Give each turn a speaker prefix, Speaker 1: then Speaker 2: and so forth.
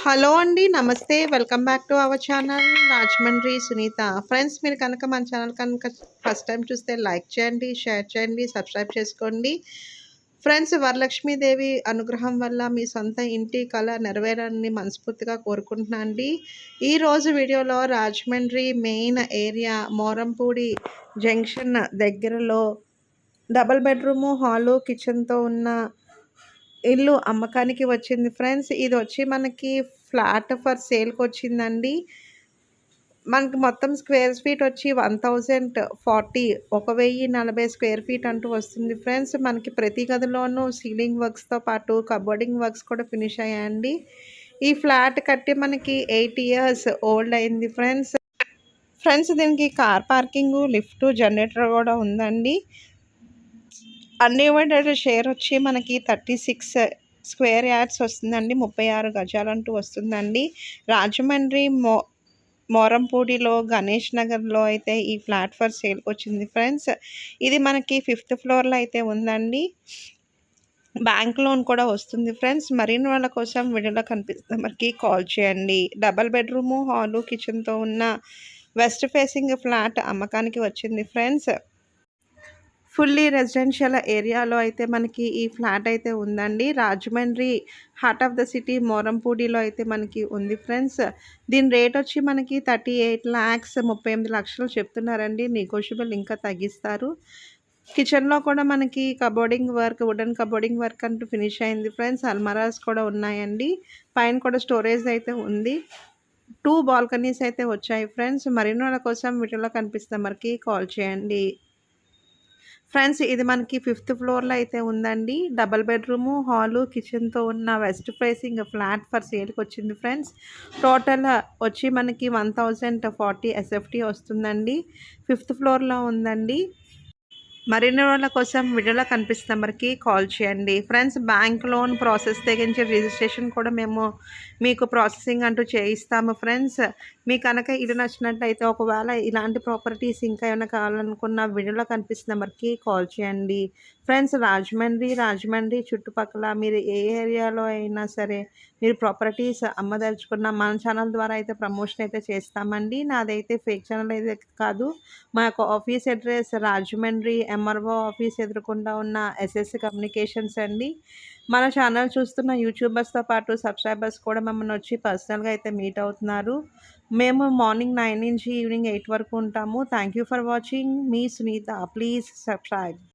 Speaker 1: Hello అండి. నమస్తే. Welcome back to our channel Rajahmundry Sunitha. Friends, మీరు కనుక మన ఛానల్ కనుక ఫస్ట్ టైం చూస్తే లైక్ చేయండి, షేర్ చేయండి, సబ్స్క్రైబ్ చేసుకోండి. ఫ్రెండ్స్, వరలక్ష్మీదేవి అనుగ్రహం వల్ల మీ సొంత ఇంటి కళ నెరవేరాలని మనస్ఫూర్తిగా కోరుకుంటున్నాను అండి. ఈరోజు వీడియోలో Rajahmundry main area Morampudi junction దగ్గరలో డబుల్ బెడ్రూము, హాలు, కిచెన్తో ఉన్న ఇల్లు అమ్మకానికి వచ్చింది ఫ్రెండ్స్. ఇది వచ్చి మనకి ఫ్లాట్ ఫర్ సేల్కి వచ్చిందండి. మనకి మొత్తం స్క్వేర్ ఫీట్ వచ్చి 1040 1040 స్క్వేర్ ఫీట్ అంటూ వస్తుంది ఫ్రెండ్స్. మనకి ప్రతి గదిలోనూ సీలింగ్ వర్క్స్తో పాటు కబోర్డింగ్ వర్క్స్ కూడా ఫినిష్ అయ్యాయండి. ఈ ఫ్లాట్ కట్టి మనకి 8 ఇయర్స్ ఓల్డ్ అయింది ఫ్రెండ్స్. దీనికి కార్ పార్కింగు, లిఫ్ట్, జనరేటర్ కూడా ఉందండి. అన్డివైడెడ్ షేర్ వచ్చి మనకి 36 స్క్వేర్ యార్డ్స్ వస్తుందండి. 36 గజాలంటూ వస్తుందండి. రాజమండ్రి మోరంపూడిలో గణేష్ నగర్లో అయితే ఈ ఫ్లాట్ ఫర్ సేల్కి వచ్చింది ఫ్రెండ్స్. ఇది మనకి 5th ఫ్లోర్లో అయితే ఉందండి. బ్యాంక్ లోన్ కూడా వస్తుంది ఫ్రెండ్స్. మరిన్ని వాళ్ళ కోసం వీడియోలో కనిపిస్తుంది మనకి కాల్ చేయండి. డబల్ బెడ్రూము, హాలు, కిచెన్తో ఉన్న వెస్ట్ ఫేసింగ్ ఫ్లాట్ అమ్మకానికి వచ్చింది ఫ్రెండ్స్. ఫుల్లీ రెసిడెన్షియల్ ఏరియాలో అయితే మనకి ఈ ఫ్లాట్ అయితే ఉందండి. Rajahmundry heart of the city మోరంపూడిలో అయితే మనకి ఉంది ఫ్రెండ్స్. దీని రేట్ వచ్చి మనకి 38 lakhs 38 లక్షలు చెప్తున్నారండి. నెగోషియబుల్ ఇంకా తగ్గిస్తారు. కిచెన్లో కూడా మనకి cupboarding work, wooden cupboarding work అంటూ ఫినిష్ అయింది ఫ్రెండ్స్. అల్మరాస్ కూడా ఉన్నాయండి. పైన కూడా స్టోరేజ్ అయితే ఉంది. 2 బాల్కనీస్ అయితే వచ్చాయి ఫ్రెండ్స్. మరిన్ని వాళ్ళ కోసం వీటిలో కనిపిస్తే మనకి కాల్ చేయండి ఫ్రెండ్స్. ఇది మనకి 5th ఫ్లోర్లో అయితే ఉందండి. డబల్ బెడ్రూము, హాలు, కిచెన్తో ఉన్న వెస్ట్ ఫేసింగ్ ఫ్లాట్ ఫర్ సేల్కి వచ్చింది ఫ్రెండ్స్. టోటల్ వచ్చి మనకి 1040 SFT వస్తుందండి. 5th ఫ్లోర్లో ఉందండి. మరిన్ని రోజుల కోసం వీడియోలో కనిపిస్తున్న నెంబర్కి కాల్ చేయండి ఫ్రెండ్స్. బ్యాంక్ లోన్ ప్రాసెస్ తెగించి రిజిస్ట్రేషన్ కూడా మేము మీకు ప్రాసెసింగ్ అంటూ చేయిస్తాము ఫ్రెండ్స్. మీకు కనుక ఇది నచ్చినట్లయితే, ఒకవేళ ఇలాంటి ప్రాపర్టీస్ ఇంకా ఏమైనా కావాలనుకున్న వీడియోలో కనిపిస్తున్న నెంబర్కి కాల్ చేయండి ఫ్రెండ్స్. రాజమండ్రి చుట్టుపక్కల మీరు ఏ ఏరియాలో అయినా సరే మీరు ప్రాపర్టీస్ అమ్మదలుచుకున్న మన ఛానల్ ద్వారా అయితే ప్రమోషన్ అయితే చేస్తామండి. నాదైతే ఫేక్ ఛానల్ అయితే కాదు. మా యొక్క office address Rajahmundry MRO office ఎదురుకుండా ఉన్న SS కమ్యూనికేషన్స్ అండి. మన ఛానల్ చూస్తున్న యూట్యూబర్స్తో పాటు సబ్స్క్రైబర్స్ కూడా మమ్మల్ని వచ్చి పర్సనల్గా అయితే మీట్ అవుతున్నారు. మేము మార్నింగ్ 9 నుంచి ఈవినింగ్ 8 వరకు ఉంటాము. Thank you for watching. మీ సునీత. Please subscribe.